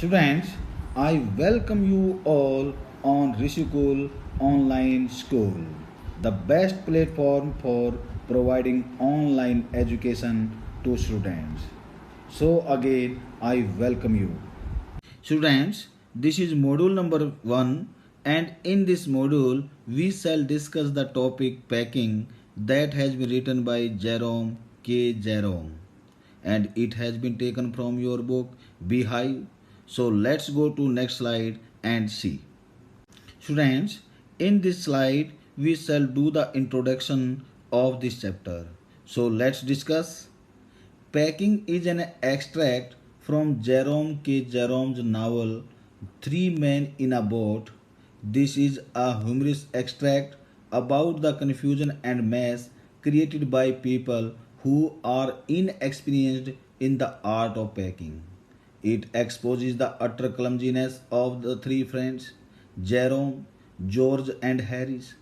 Students, I welcome you all on Rishikul Online School, the best platform for providing online education to students. So again, I welcome you. Students, this is module number 1, and in this module we shall discuss the topic packing that has been written by Jerome K. Jerome, and it has been taken from your book Beehive. So let's go to next slide and see. Students, in this slide we shall do the introduction of this chapter. So let's discuss. Packing is an extract from Jerome K. Jerome's novel Three Men in a Boat. This is a humorous extract about the confusion and mess created by people who are inexperienced in the art of packing. It exposes the utter clumsiness of the three friends, Jerome, George, and Harris.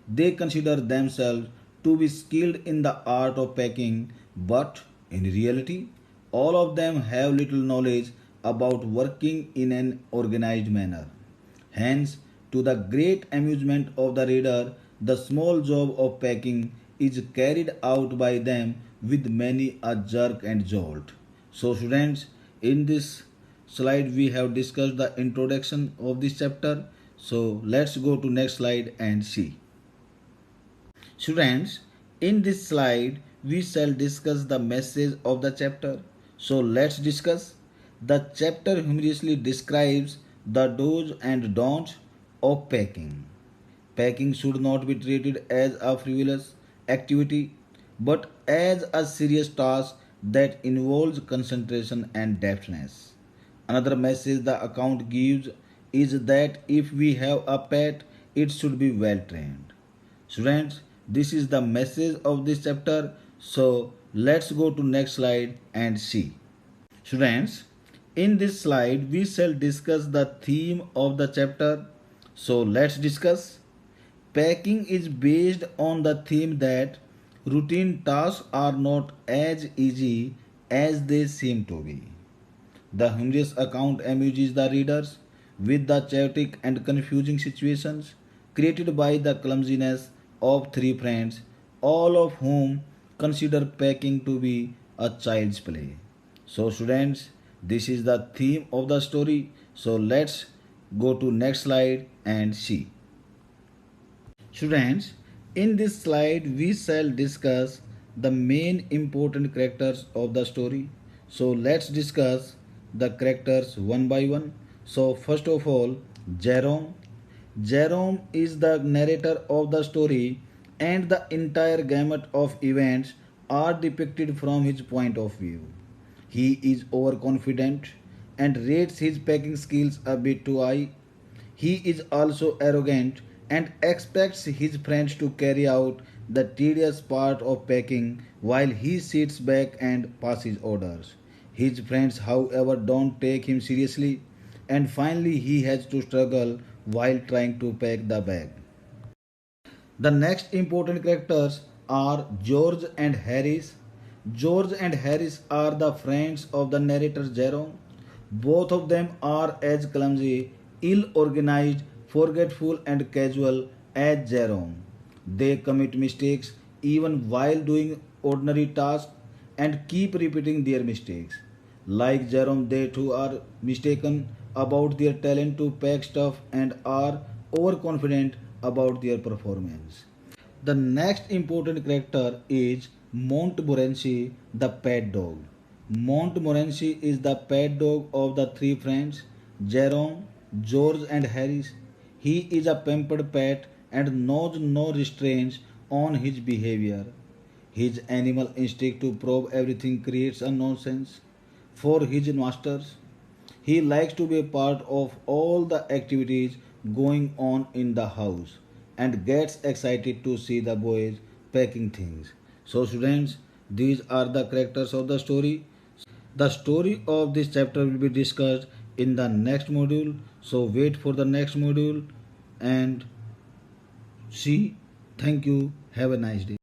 They consider themselves to be skilled in the art of packing, but in reality, all of them have little knowledge about working in an organized manner. Hence, to the great amusement of the reader, the small job of packing is carried out by them with many a jerk and jolt. So, students, in this slide we have discussed the introduction of this chapter. So, let's go to next slide and see. Students, in this slide we shall discuss the message of the chapter. So let's discuss. The chapter humorously describes the do's and don'ts of packing. Packing should not be treated as a frivolous activity but as a serious task that involves concentration and depthness. Another message the account gives is that if we have a pet, it should be well trained. Students, this is the message of this chapter. So let's go to next slide and see. Students, in this slide we shall discuss the theme of the chapter. So let's discuss. Packing is based on the theme that routine tasks are not as easy as they seem to be. The humorous account amuses the readers with the chaotic and confusing situations created by the clumsiness of three friends, all of whom consider packing to be a child's play. So students, this is the theme of the story. So let's go to next slide and see. Students, in this slide we shall discuss the main important characters of the story. So let's discuss the characters one by one. So first of all, Jerome. Jerome is the narrator of the story and the entire gamut of events are depicted from his point of view. He is overconfident and rates his packing skills a bit too high. He is also arrogant and expects his friends to carry out the tedious part of packing while he sits back and passes orders. His friends, however, don't take him seriously, and finally he has to struggle while trying to pack the bag. The next important characters are George and Harris. George and Harris are the friends of the narrator Jerome. Both of them are as clumsy, ill organized, forgetful, and casual as Jerome. They commit mistakes even while doing ordinary tasks and keep repeating their mistakes. Like Jerome, they too are mistaken about their talent to pack stuff and are overconfident about their performance. The next important character is Montmorency, the pet dog. Montmorency is the pet dog of the three friends, Jerome, George, and Harris. He is a pampered pet and knows no restraints on his behavior. His animal instinct to probe everything creates a nonsense for his masters. He likes to be a part of all the activities going on in the house and gets excited to see the boys packing things. So, students, these are the characters of the story. The story of this chapter will be discussed in the next module. So, wait for the next module and see. Thank you. Have a nice day.